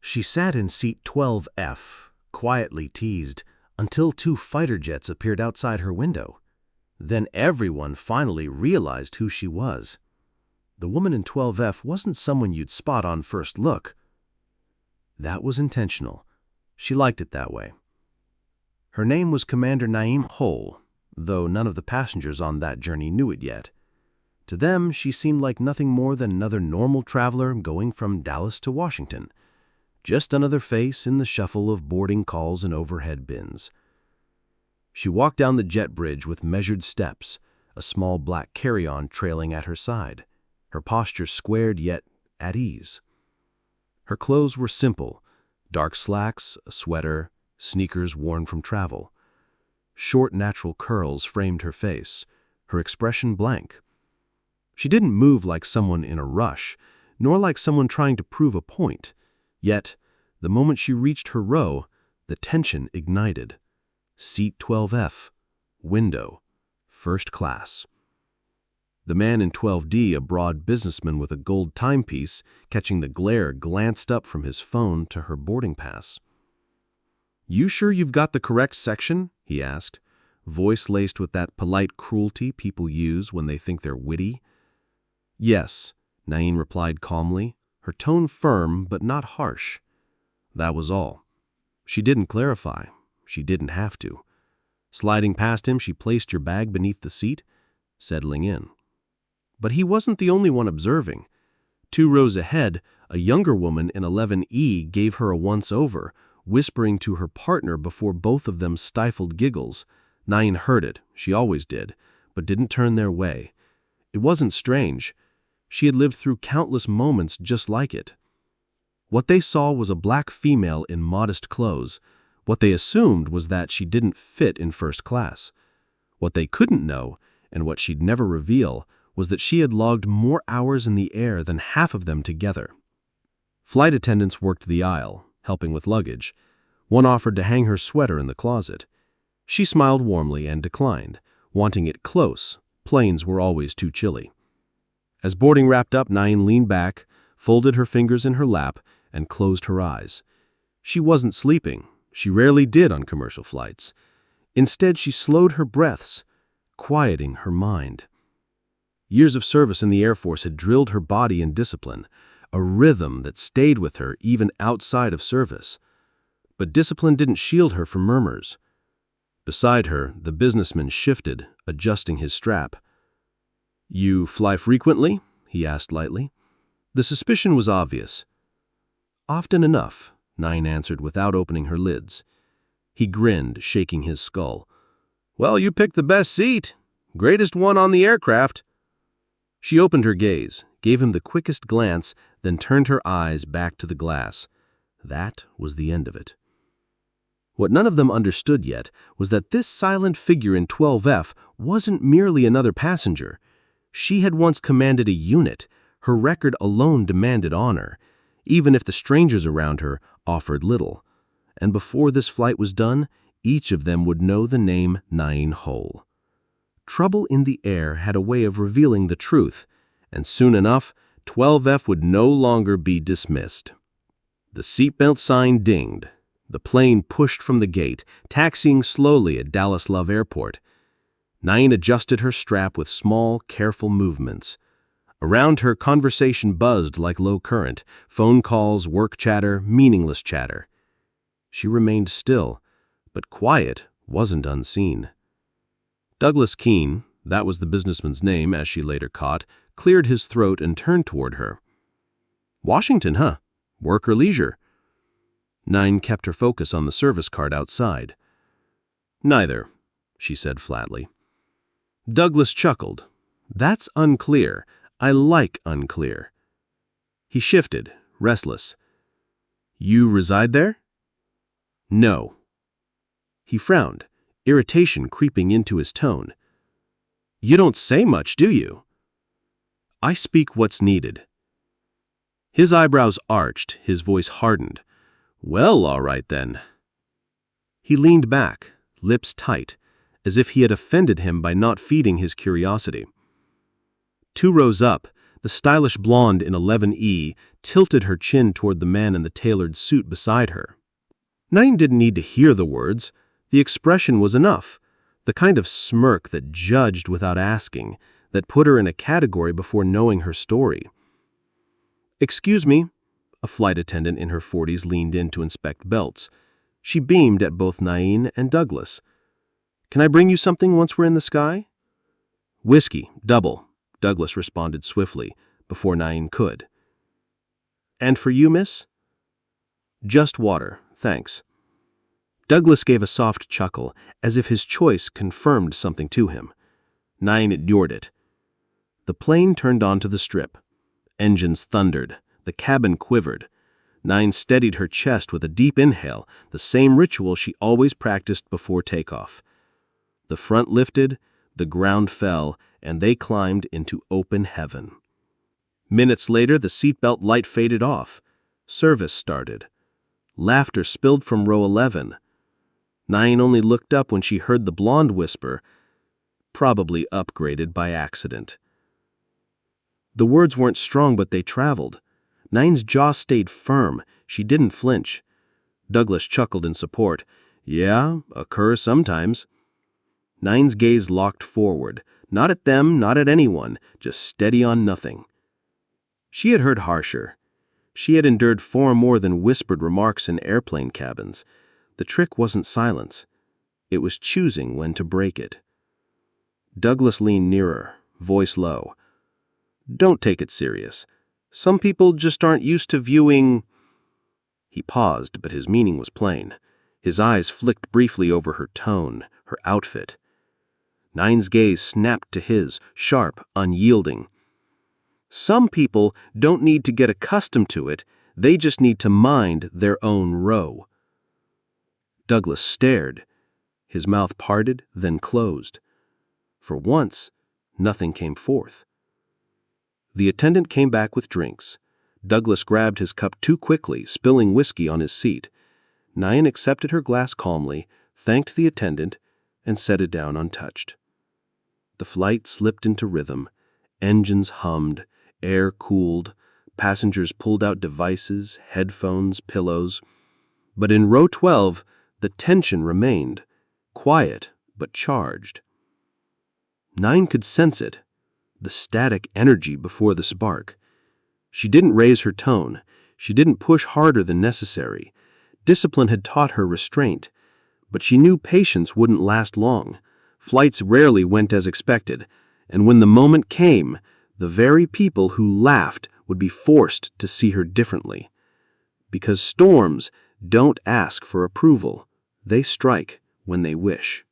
She sat in seat 12F, quietly teased, until two fighter jets appeared outside her window. Then everyone finally realized who she was. The woman in 12F wasn't someone you'd spot on first look. That was intentional. She liked it that way. Her name was Commander Naen, though none of the passengers on that journey knew it yet. To them, she seemed like nothing more than another normal traveler going from Dallas to Washington. Just another face in the shuffle of boarding calls and overhead bins. She walked down the jet bridge with measured steps, a small black carry-on trailing at her side, her posture squared yet at ease. Her clothes were simple, dark slacks, a sweater, sneakers worn from travel. Short natural curls framed her face, her expression blank. She didn't move like someone in a rush, nor like someone trying to prove a point. Yet, the moment she reached her row, the tension ignited. Seat 12F, window, first class. The man in 12D, a broad businessman with a gold timepiece, catching the glare, glanced up from his phone to her boarding pass. "You sure you've got the correct section?" he asked, voice laced with that polite cruelty people use when they think they're witty. "Yes," Naen replied calmly, her tone firm but not harsh. That was all. She didn't clarify. She didn't have to. Sliding past him, she placed your bag beneath the seat, settling in. But he wasn't the only one observing. 2 rows ahead, a younger woman in 11E gave her a once-over, whispering to her partner before both of them stifled giggles. Naen heard it, she always did, but didn't turn their way. It wasn't strange. She had lived through countless moments just like it. What they saw was a black female in modest clothes. What they assumed was that she didn't fit in first class. What they couldn't know, and what she'd never reveal, was that she had logged more hours in the air than half of them together. Flight attendants worked the aisle, helping with luggage. One offered to hang her sweater in the closet. She smiled warmly and declined, wanting it close. Planes were always too chilly. As boarding wrapped up, Naen leaned back, folded her fingers in her lap, and closed her eyes. She wasn't sleeping. She rarely did on commercial flights. Instead, she slowed her breaths, quieting her mind. Years of service in the Air Force had drilled her body in discipline, a rhythm that stayed with her even outside of service. But discipline didn't shield her from murmurs. Beside her, the businessman shifted, adjusting his strap. "You fly frequently?" he asked lightly. The suspicion was obvious. "Often enough," Naen answered without opening her lids. He grinned, shaking his skull. "Well, you picked the best seat. Greatest one on the aircraft." She opened her gaze, gave him the quickest glance, then turned her eyes back to the glass. That was the end of it. What none of them understood yet was that this silent figure in 12F wasn't merely another passenger. She had once commanded a unit. Her record alone demanded honor, even if the strangers around her offered little. And before this flight was done, each of them would know the name Naen. Trouble in the air had a way of revealing the truth, and soon enough, 12F would no longer be dismissed. The seatbelt sign dinged. The plane pushed from the gate, taxiing slowly at Dallas Love Airport. Naen adjusted her strap with small, careful movements. Around her, conversation buzzed like low current, phone calls, work chatter, meaningless chatter. She remained still, but quiet wasn't unseen. Douglas Keene, that was the businessman's name as she later caught, cleared his throat and turned toward her. "Washington, huh? Work or leisure?" Naen kept her focus on the service card outside. "Neither," she said flatly. Douglas chuckled. "That's unclear. I like unclear." He shifted, restless. "You reside there?" "No." He frowned, irritation creeping into his tone. "You don't say much, do you?" "I speak what's needed." His eyebrows arched, his voice hardened. "Well, all right then." He leaned back, lips tight, as if he had offended him by not feeding his curiosity. 2 rows up, The stylish blonde in 11E tilted her chin toward the man in the tailored suit beside her. Naen didn't need to hear the words. The expression was enough, the kind of smirk that judged without asking, that put her in a category before knowing her story. "Excuse me," a flight attendant in her 40s leaned in to inspect belts. She beamed at both Naen and Douglas. "Can I bring you something once we're in the sky?" "Whiskey, double," Douglas responded swiftly, before Naen could. "And for you, miss?" "Just water, thanks." Douglas gave a soft chuckle, as if his choice confirmed something to him. Naen endured it. The plane turned onto the strip. Engines thundered. The cabin quivered. Naen steadied her chest with a deep inhale, the same ritual she always practiced before takeoff. The front lifted, the ground fell, and they climbed into open heaven. Minutes later, the seatbelt light faded off. Service started. Laughter spilled from row 11. Naen only looked up when she heard the blonde whisper, "Probably upgraded by accident." The words weren't strong, but they traveled. Naen's jaw stayed firm. She didn't flinch. Douglas chuckled in support. "Yeah, occurs sometimes." Naen's gaze locked forward. Not at them, not at anyone, just steady on nothing. She had heard harsher. She had endured far more than whispered remarks in airplane cabins. The trick wasn't silence. It was choosing when to break it. Douglas leaned nearer, voice low. "Don't take it serious. Some people just aren't used to viewing—" He paused, but his meaning was plain. His eyes flicked briefly over her tone, her outfit. Naen's gaze snapped to his, sharp, unyielding. "Some people don't need to get accustomed to it. They just need to mind their own row." Douglas stared. His mouth parted, then closed. For once, nothing came forth. The attendant came back with drinks. Douglas grabbed his cup too quickly, spilling whiskey on his seat. Naen accepted her glass calmly, thanked the attendant, and set it down untouched. The flight slipped into rhythm. Engines hummed, air cooled, passengers pulled out devices, headphones, pillows. But in row 12, the tension remained, quiet but charged. Naen could sense it, the static energy before the spark. She didn't raise her tone. She didn't push harder than necessary. Discipline had taught her restraint, but she knew patience wouldn't last long. Flights rarely went as expected, and when the moment came, the very people who laughed would be forced to see her differently. Because storms don't ask for approval. They strike when they wish.